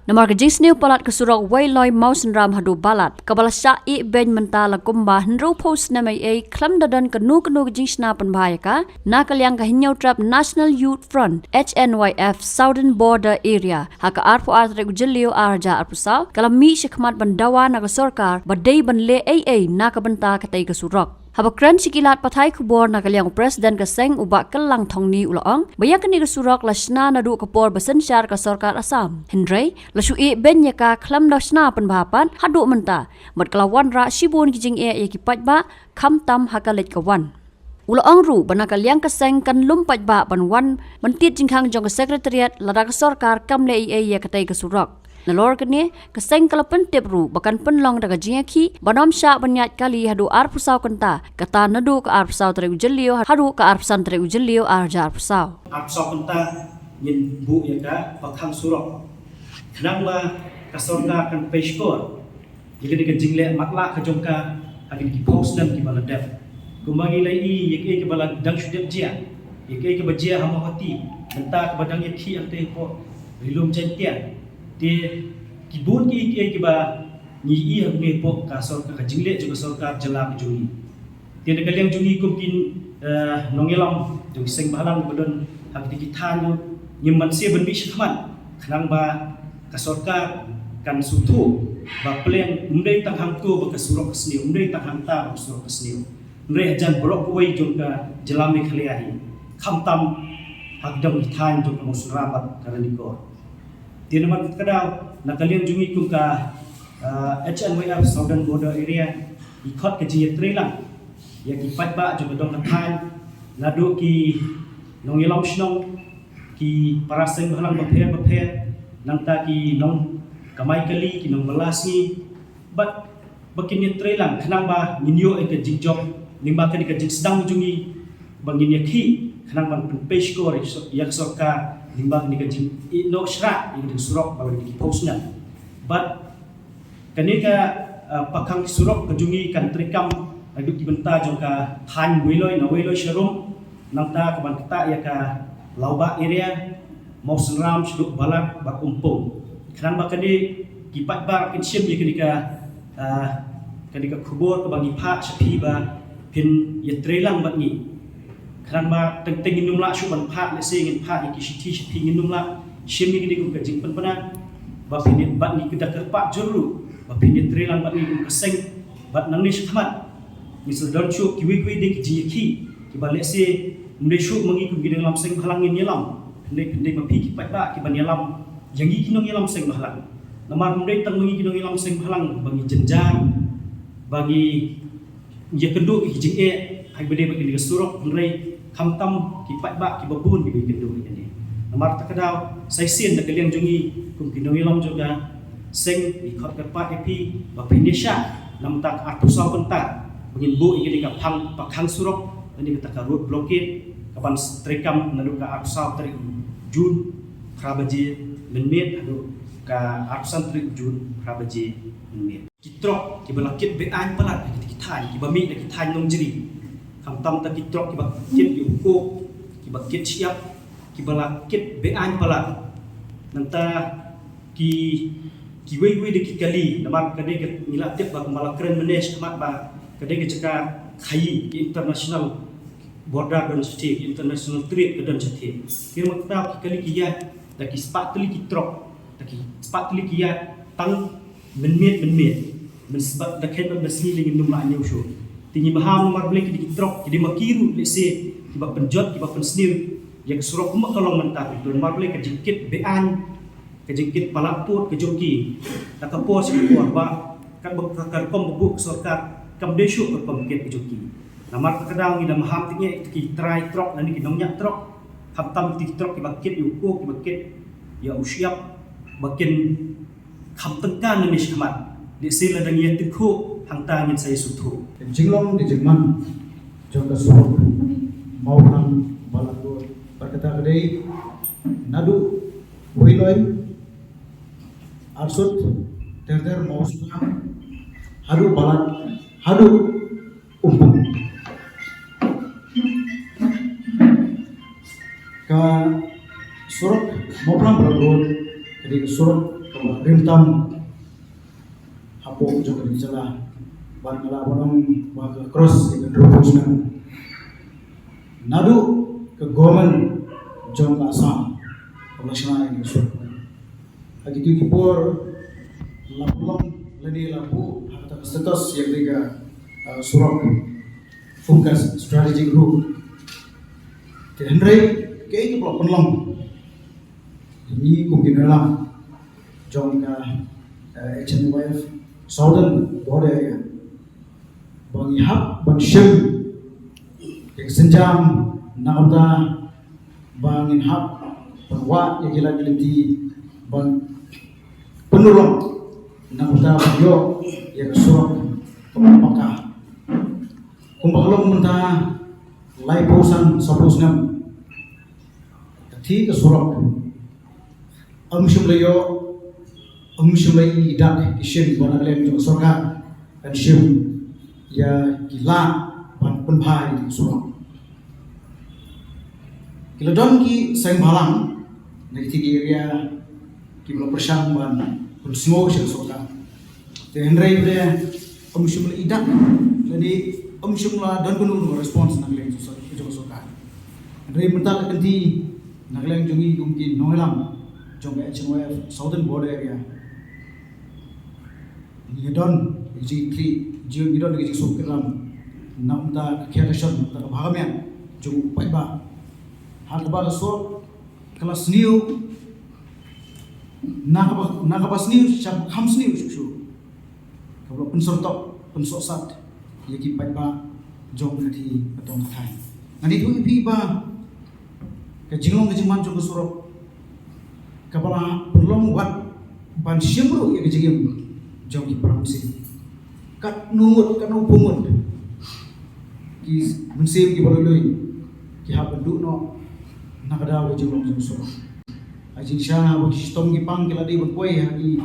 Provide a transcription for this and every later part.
Namar ke jing sneu palat ke surok wailoi mausen ram hadu balat. Kabala sya I ben mentala kumba hnro post namai klam dadan ke nu ke jing sna penbahaya ka. Na kalyang ka hinyau trap National Youth Front HNYF Southern Border Area. Haka arpo artre ujilio arja arpusau. Kalam mi shikmat bandawa na ke sorkar badai banle na ke benta katai ke surok. Habakran sikilat patai kubor na kaliang presiden kaseng ubak kelang thongni ulaong bayak ni kesurok lasna nadu kapor besensyar ka sorkar Asam Hendrei lasui ben yaka klam lasna penbahapan hadu menta mat kelawan ra sibun kijing kipat ba kham tam hakalet kawan ulaong ru bana kaliang kaseng kan lumpat ba banwan mentit jingkhang jong sekretariat lada ka sorkar kamle ya katai kesurok Nalor kene keseng kalapan tepru bahkan penlong daga jingaki banam syak banyat kali hadu arpusau kenta kata nadu ke arpusau tere ujelio hadu ke arpusan tere ujelio arja arpusau arpusau kenta yin bu yaka pakhang surok kenang ba kasorka kan peskor jika di jingle makla kejongka agin ki post dan ki baladap kumbangi lai yake ke balad dang shudep jia yake ke bajia hamahati enta ke badang yaki ante ko rilum jentian dia kibun ki ba ni I hang po ka sorkar ka jingle juga sorkar jela jungi dia dekat yang jungi kumkin nongelam jung seng balang bedon hak dikitan nyimman se ben bi shikman khnang ba ka sorkar kan sutu ba plan umdai tang hang tu ba ka surok sni umdai tang hang ta ba surok sni umdai jan borok wei jung ka jela me khliahi khamtam hak dam than jung ka musrabat karanikor Tiada nama kedau nak kalian jungi kumka HNYF Southern Border Area ikut ke jia trelang ya ki patba juga dong katan nadu ki nongilam snong ki paraseng halang beper nanta ki nong kamai kali ki nong belasni bat bakini trelang kenang ba minyo ke jingjob nimba ke jing sedang jungi bangin ya ki kenang ban peshkor ya sorka limbang ni kajing no shra ni surok baru di posna but kanika pakhang surok kajungi kan trikam adu kibenta jongka han weloi na weloi sharum nangta kaban kata ya ka lauba area mausenram shuduk balak bak umpung kran bakani kipat ba kin sim ya kanika kubur kabangi pha shapi ba pin ya trelang batni Kerana ba teng inum la shuban pha le se ngin pha iki shithi inum la shimi ni ku kajing penpana ba pinit bat ni kita kerpa juru ba pinit trelang bat ni ku keseng bat nang ni shthmat misal don shu kiwi de ki ki ba le se mde shu mangi ku gideng lam seng halang ni lam pende ba pi ki pat ba ki ban yalam yangi kinong yalam seng halang namar mde tang mangi kinong yalam seng halang bagi jenjang bagi ya keduk ki jing hai bede ba ki surok mrei khamtam ki pat ba ki babun bi kendu ni namar takadau sai sin da kaliang jungi kum kinongilam juga seng di khot kerpa epi ba pinisha nam tak artusau pentar bangin bu ini ka phang pakhang surok ini kita ka road blockade kapan strekam nalu ka artusau tari jun prabaji menmet adu ka artusan tari jun prabaji menmet kitrok ki balakit be an palat ki than ki bami ki than nong jiri Kamtam tak kitrok ki bakit yuko ki bakit siap ki balakit bean pala nanta ki wei de ki kali namar kade ke nila tip ba malakren menes mat ba kade ke ceka khai ki international border dan state international trade ke dan state ki makta ki kali ki ya da ki spatli kitrok da ki spatli ki ya tang menmet men sebab da khen ba sini lingin numla anyau sho tinggi maham nomor boleh kita drop jadi makiru lese tiba penjot tiba pensnir yang surok kumak kalau mentah itu nomor boleh kejengkit bean kejengkit palaput kejoki tak kapor sekor ba kan bakar kom bubuk sorkar kam desu ke pemkit kejoki nomor terkadang ida maham tinggi ki try trok nanti ki nongnya trok hamtam ti trok ki bakit yuko ki bakit ya usiap bakin kham tengkan ni shkamat lese ladang ya tekho hangta ngin saya sutu jinglong di jingman jongka surok mauhan balado berkata kedai nadu wiloi arsut terder mausna hadu balat hadu umpung ka surok mauhan balado kedai surok rimtam hapo juga di celah ban ngala bonong ba cross ke drobusna nadu ke gomen jong ka asam pelaksana ini so lagi tu kipor lapulong leni lapu harta status yang tiga surat focus strategic group Henry ke itu penlong ini mungkin dalam jong ka HNYF Southern border area bang ihap bang shim yang senjam nakata bang inhap bahwa yang gila geliti bang penolong nakata beliau yang surat apakah kumbakalong munta lai pausan sapusnam kati ke surat Umshulai idak isyim banalem jong sorga dan syim ya gila ban penpai di surat kila don ki sang balang nagi tigi area ki blo persang ban kunsuo syim sorga te henry bre umshulai idak jadi umshulai don kunu response naglem jong sorga henry mental kanti naglem jongi mungkin noilam jong HNYF Southern border area Yedon G3 Yedon G Sukiram Namda Kiatashan Bahamian Jung Paiba Hakaba so kelas new nakabas new siap hams new susu kalau pensortok pensosat yaki Paiba jong nanti atau thai nanti tu iba ke jinglong ke jiman jong surok kapala penlong wat ban syemru ya ke jingim jong ki pramsi kat nungut kat no pungut ki mensim ki baloi ki ha bendu no nakada we jong so ajin sha bo ki stom ki pang ki ladi bo ya ki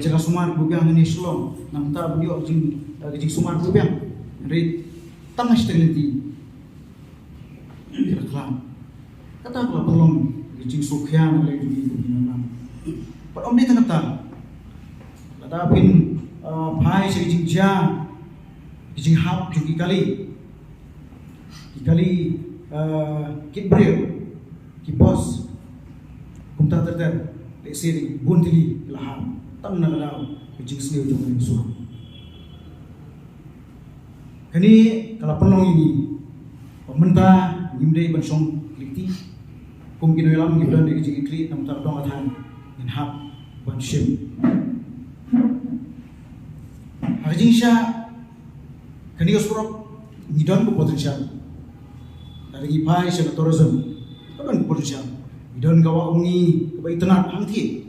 jaga sumar bu biang ni slom namta bu jing ki sumar bu biang ri tamas teliti kira kata kala pelong ki jing sukhian le ki nam par om ni tanata ada pin phai se jing ja jing hap juki kali kibril ki boss kumta terter le se buntili laham tam na daw jing snew jong ni su kani kala penong ini pemerintah ngimdei bansong liti kum kinoilam ngibdan de jing ikli nam tar dong athan in hap banshim Arjinsha kani osurok ngidon ko potensial dari pai se tourism kaban ko potensial ngidon gawa ungi kabai tenat hangti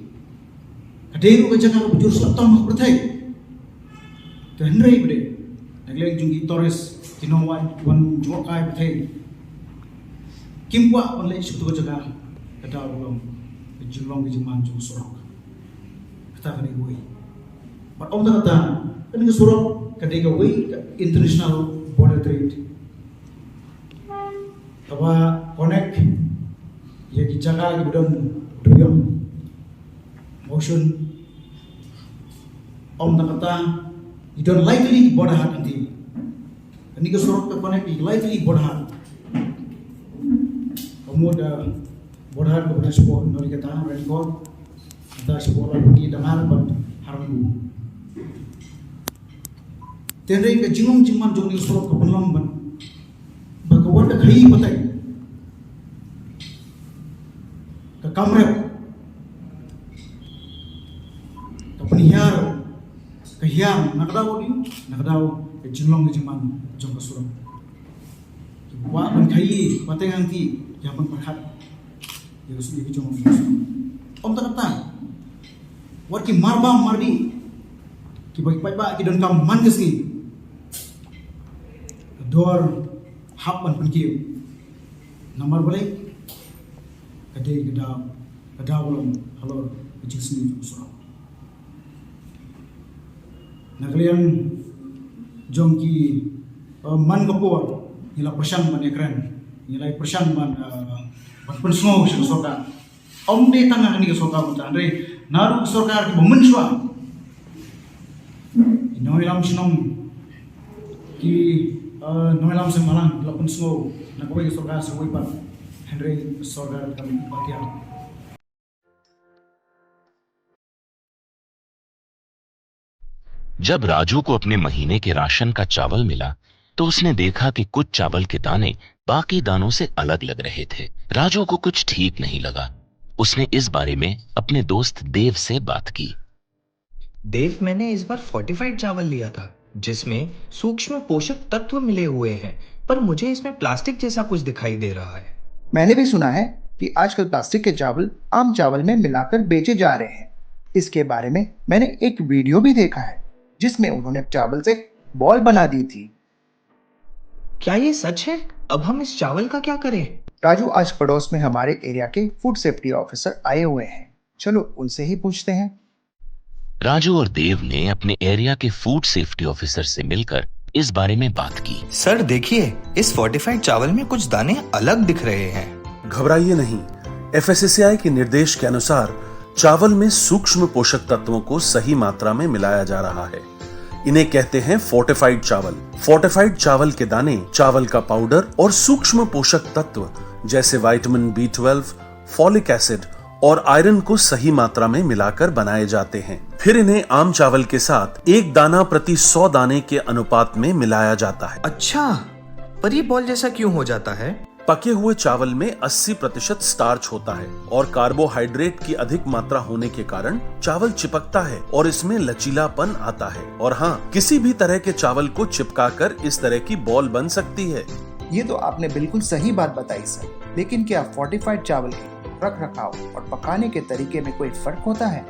kadeu ka jaka bujur slatom berthai dan rei bede nagleng jungi tourist kinowan wan jokai berthai kimpwa onle sutu jaka kada ulong julong ke jeman jung surok kata kani gue but om kata kani surok kadega gue international border trade kawa connect ya ki jaga ki budon duyong motion om kata you don't likely border hat nanti kani ke surok ke connect likely border hat kamu ada border kepada sport dari kata rekod ada sport lagi dengan harmu tenre ke jingong jiman jong ni surok ke penlong ban bagawan ke khai patai ke kamret ke penihar ke hiang nakadaw ke jingong jiman jong ke surok wa ban khai patai ngangti jaman perhat yang sudah dijong om tak kata wat ki marba mardi ki baik ba ki don kam man kesni dor hap ban penkiu nomor boleh kade geda ulum halor kecil sini surau nakalian jongki man kapor nila persan ban ekran nilai persan ban ban pensong sing soka om de tangah ni soka muta andre naru sorkar ki bumenshwa noilam sinom ki noilam semalang lapun slow nakoi sorkar soi par Henry sorkar kami pakia जब राजू को अपने महीने के राशन का चावल मिला तो उसने देखा कि कुछ चावल के दाने बाकी दानों से अलग लग रहे थे। राजू को कुछ ठीक नहीं लगा। उसने इस बारे में अपने दोस्त देव से बात की। देव, मैंने इस बार फोर्टिफाइड चावल लिया था जिसमें सूक्ष्म पोषक तत्व मिले हुए हैं, पर मुझे इसमें प्लास्टिक जैसा कुछ दिखाई दे रहा है। मैंने भी सुना है कि आजकल प्लास्टिक के चावल आम चावल में मिलाकर बेचे जा रहे हैं। इसके बारे में मैंने एक वीडियो भी देखा है जिसमें उन्होंने चावल से बॉल बना दी थी। क्या ये सच है? अब हम इस चावल का क्या करें? राजू, आज पड़ोस में हमारे एरिया के फूड सेफ्टी ऑफिसर आए हुए हैं, चलो उनसे ही पूछते हैं। राजू और देव ने अपने एरिया के फूड सेफ्टी ऑफिसर से मिलकर इस बारे में बात की। सर देखिए, इस फोर्टिफाइड चावल में कुछ दाने अलग दिख रहे हैं। घबराइए नहीं, FSSAI के निर्देश के अनुसार चावल में सूक्ष्म पोषक तत्वों को सही मात्रा में मिलाया जा रहा है। इन्हें कहते हैं फोर्टिफाइड चावल। फोर्टिफाइड चावल के दाने चावल का पाउडर और सूक्ष्म पोषक तत्व जैसे विटामिन B12, फॉलिक एसिड और आयरन को सही मात्रा में मिलाकर बनाए जाते हैं। फिर इन्हें आम चावल के साथ 1 दाना प्रति 100 दाने के अनुपात में मिलाया जाता है। अच्छा, पर ये बॉल जैसा क्यों हो जाता है? पके हुए चावल में 80% स्टार्च होता है और कार्बोहाइड्रेट की अधिक मात्रा होने के कारण चावल चिपकता है और इसमें लचीलापन आता है। और हाँ, किसी भी तरह के चावल को चिपकाकर इस तरह की बॉल बन सकती है। ये तो आपने बिल्कुल सही बात बताई सर, लेकिन क्या फोर्टिफाइड चावल के रख रखाव और पकाने के तरीके में कोई फर्क होता है?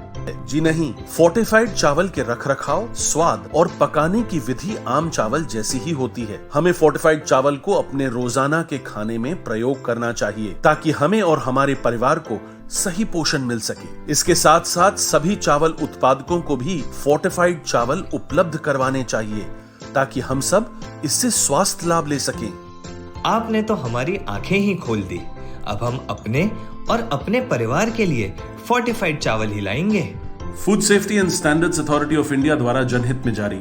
जी नहीं, फोर्टिफाइड चावल के रखरखाव, स्वाद और पकाने की विधि आम चावल जैसी ही होती है। हमें फोर्टिफाइड चावल को अपने रोजाना के खाने में प्रयोग करना चाहिए ताकि हमें और हमारे परिवार को सही पोषण मिल सके। इसके साथ साथ सभी चावल उत्पादकों को भी फोर्टिफाइड चावल उपलब्ध करवाने चाहिए ताकि हम सब इससे स्वास्थ्य लाभ ले सकें। आपने तो हमारी आंखें ही खोल दी। अब हम अपने और अपने परिवार के लिए फोर्टिफाइड चावल ही लाएंगे। Food safety and standards authority of India द्वारा जनहित में जारी।